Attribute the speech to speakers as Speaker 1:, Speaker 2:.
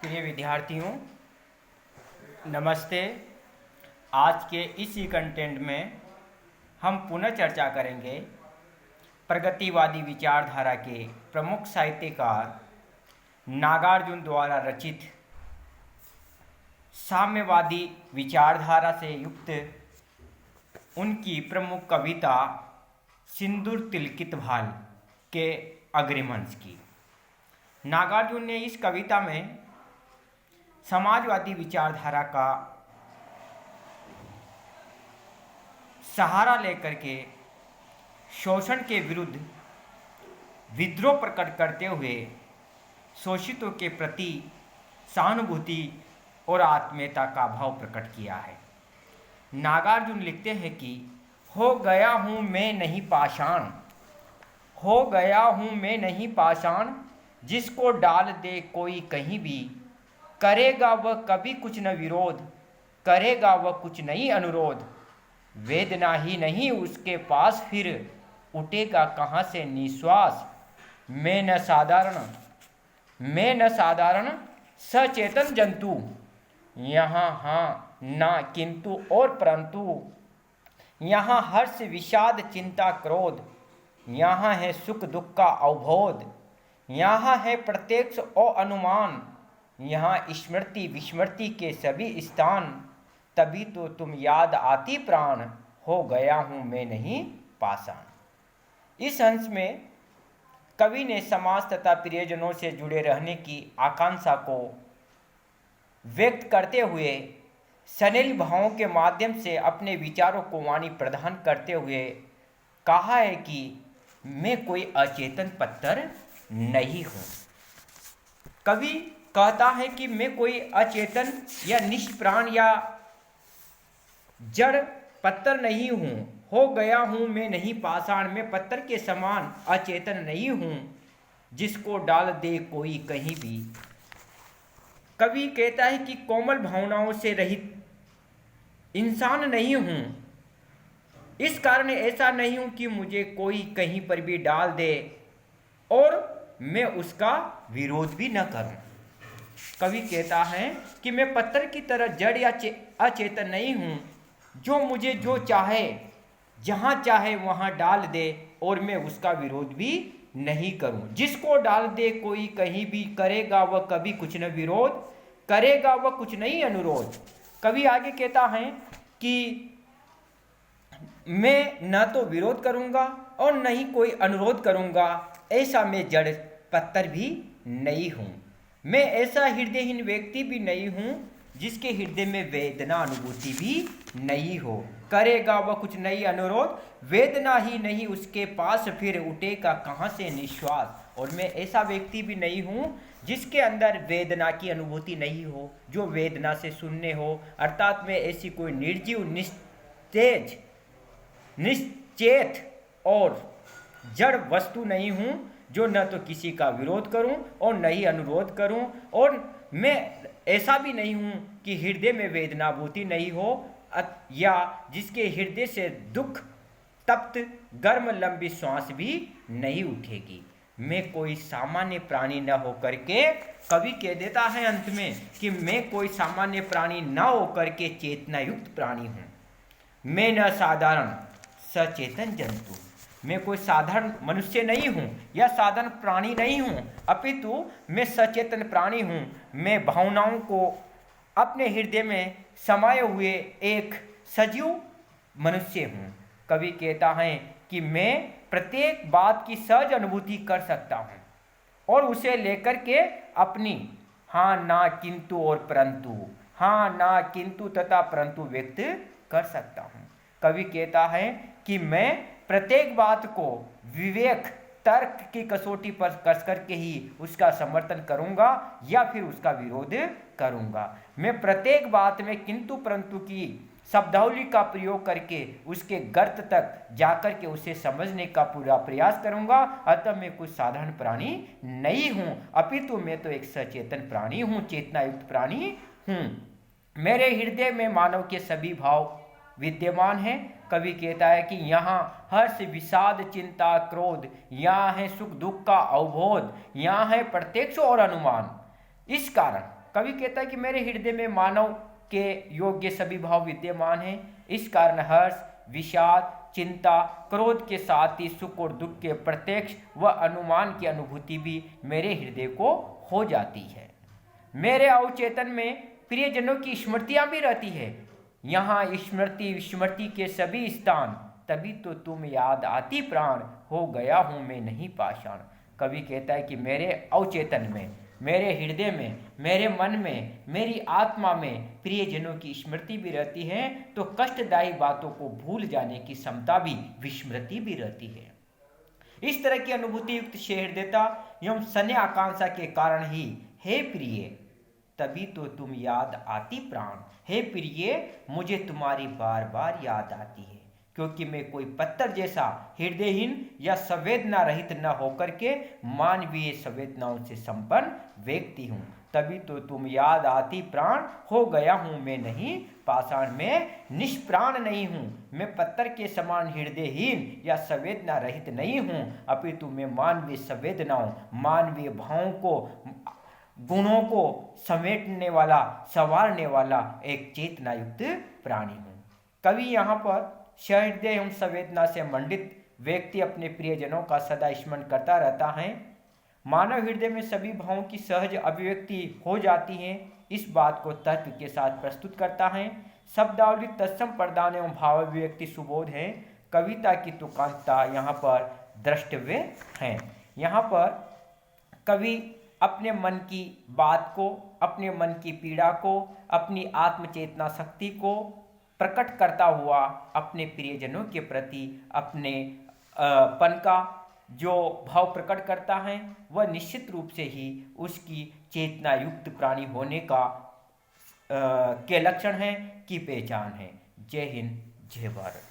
Speaker 1: प्रिय विद्यार्थियों, नमस्ते। आज के इसी कंटेंट में हम पुनः चर्चा करेंगे प्रगतिवादी विचारधारा के प्रमुख साहित्यकार नागार्जुन द्वारा रचित साम्यवादी विचारधारा से युक्त उनकी प्रमुख कविता सिंदूर तिलकित भाल के अग्रिमंश की। नागार्जुन ने इस कविता में समाजवादी विचारधारा का सहारा लेकर के शोषण के विरुद्ध विद्रोह प्रकट करते हुए शोषितों के प्रति सहानुभूति और आत्मीयता का भाव प्रकट किया है। नागार्जुन लिखते हैं कि हो गया हूँ मैं नहीं पाषाण, हो गया हूँ मैं नहीं पाषाण, जिसको डाल दे कोई कहीं भी, करेगा वह कभी कुछ न विरोध, करेगा वह कुछ नहीं अनुरोध, वेदना ही नहीं उसके पास फिर उठेगा कहाँ से निश्वास। मैं न साधारण सचेतन जंतु, यहाँ हाँ ना किंतु और परंतु, यहाँ हर्ष विषाद चिंता क्रोध, यहाँ है सुख दुख का अवबोध, यहाँ है प्रत्यक्ष और अनुमान, यहाँ स्मृति विस्मृति के सभी स्थान, तभी तो तुम याद आती प्राण, हो गया हूँ मैं नहीं पाषाण। इस अंश में कवि ने समाज तथा प्रियजनों से जुड़े रहने की आकांक्षा को व्यक्त करते हुए सनेल भावों के माध्यम से अपने विचारों को वाणी प्रदान करते हुए कहा है कि मैं कोई अचेतन पत्थर नहीं हूँ। कवि कहता है कि मैं कोई अचेतन या निष्प्राण या जड़ पत्थर नहीं हूँ। हो गया हूँ मैं नहीं पाषाण, मैं पत्थर के समान अचेतन नहीं हूँ जिसको डाल दे कोई कहीं भी। कवि कहता है कि कोमल भावनाओं से रहित इंसान नहीं हूँ, इस कारण ऐसा नहीं हूँ कि मुझे कोई कहीं पर भी डाल दे और मैं उसका विरोध भी न करूं। कवि कहता है कि मैं पत्थर की तरह जड़ या अचेतन नहीं हूं, जो मुझे जो चाहे जहां चाहे वहां डाल दे और मैं उसका विरोध भी नहीं करूं। जिसको डाल दे कोई कहीं भी, करेगा वह कभी कुछ न विरोध, करेगा वह कुछ नहीं अनुरोध। कवि आगे कहता है कि मैं न तो विरोध करूंगा और न ही कोई अनुरोध करूंगा, ऐसा मैं जड़ पत्थर भी नहीं हूँ। मैं ऐसा हृदयहीन व्यक्ति भी नहीं हूँ जिसके हृदय में वेदना अनुभूति भी नहीं हो, करेगा वह कुछ नहीं अनुरोध, वेदना ही नहीं उसके पास फिर उठेगा कहाँ से निश्वास। और मैं ऐसा व्यक्ति भी नहीं हूँ जिसके अंदर वेदना की अनुभूति नहीं हो, जो वेदना से शून्य हो, अर्थात मैं ऐसी कोई निर्जीव निस्तेज निश्चेत और जड़ वस्तु नहीं हूँ जो न तो किसी का विरोध करूं और न ही अनुरोध करूं। और मैं ऐसा भी नहीं हूं कि हृदय में वेदनाभूति नहीं हो या जिसके हृदय से दुख तप्त गर्म लंबी श्वास भी नहीं उठेगी। मैं कोई सामान्य प्राणी न होकर के, कवि कह देता है अंत में कि मैं कोई सामान्य प्राणी न होकर के चेतना युक्त प्राणी हूँ। मैं न साधारण सचेतन जंतु, मैं कोई साधारण मनुष्य नहीं हूँ या साधारण प्राणी नहीं हूँ, अपितु मैं सचेतन प्राणी हूँ। मैं भावनाओं को अपने हृदय में समाये हुए एक सजीव मनुष्य हूँ। कवि कहता है कि मैं प्रत्येक बात की सहज अनुभूति कर सकता हूँ और उसे लेकर के अपनी हाँ ना किंतु और परंतु, हाँ ना किंतु तथा परंतु व्यक्त कर सकता हूँ। कवि कहता है कि मैं प्रत्येक बात को विवेक तर्क की कसौटी पर कस करके ही उसका समर्थन करूंगा या फिर उसका विरोध करूंगा। मैं प्रत्येक बात में किंतु परंतु की शब्दावली का प्रयोग करके उसके गर्त तक जाकर के उसे समझने का पूरा प्रयास करूंगा। अतः मैं कोई साधारण प्राणी नहीं हूं, अपितु मैं तो एक सचेतन प्राणी हूं, चेतना युक्त प्राणी हूं। मेरे हृदय में मानव के सभी भाव विद्यमान है। कवि कहता है कि यहाँ हर्ष विषाद चिंता क्रोध, यहाँ है सुख दुख का अवबोध, यहाँ है प्रत्यक्ष और अनुमान। इस कारण कवि कहता है कि मेरे हृदय में मानव के योग्य सभी भाव विद्यमान हैं। इस कारण हर्ष, विषाद, चिंता, क्रोध के साथ ही सुख और दुख के प्रत्यक्ष व अनुमान की अनुभूति भी मेरे हृदय को हो जाती है। मेरे अवचेतन में प्रियजनों की स्मृतियां भी रहती है। यहाँ स्मृति विस्मृति के सभी स्थान, तभी तो तुम याद आती प्राण, हो गया हूँ मैं नहीं पाषाण। कवि कहता है कि मेरे अवचेतन में, मेरे हृदय में, मेरे मन में, मेरी आत्मा में प्रियजनों की स्मृति भी रहती है, तो कष्टदायी बातों को भूल जाने की क्षमता भी, विस्मृति भी रहती है। इस तरह की अनुभूति युक्त हृदयता एवं स्नेह आकांक्षा के कारण ही हे प्रिय तभी तो तुम याद आती प्राण, हे प्रिय मुझे तुम्हारी बार बार याद आती है, क्योंकि मैं कोई पत्थर जैसा हृदयहीन या संवेदना रहित न होकर के मानवीय संवेदनाओं से संपन्न व्यक्ति हूँ। तभी तो तुम याद आती प्राण, हो गया हूँ मैं नहीं पाषाण। मैं निष्प्राण नहीं हूँ, मैं पत्थर के समान हृदयहीन या संवेदना रहित नहीं हूँ, अपितु मैं मानवीय संवेदनाओं, मानवीय भावों को, गुणों को समेटने वाला, संवारने वाला एक चेतना युक्त प्राणी हूँ। कवि यहाँ पर सहृदय एवं संवेदना से मंडित व्यक्ति अपने प्रियजनों का सदा स्मरण करता रहता है। मानव हृदय में सभी भावों की सहज अभिव्यक्ति हो जाती है। इस बात को तर्क के साथ प्रस्तुत करता है। शब्दावली तत्सम प्रदान एवं भाव अभिव्यक्ति सुबोध है। कविता की तुकांतता यहाँ पर द्रष्टव्य है। यहाँ पर कवि अपने मन की बात को, अपने मन की पीड़ा को, अपनी आत्मचेतना शक्ति को प्रकट करता हुआ अपने प्रियजनों के प्रति अपने पन का जो भाव प्रकट करता है, वह निश्चित रूप से ही उसकी चेतना युक्त प्राणी होने का के लक्षण है, की पहचान है। जय हिंद, जय भारत।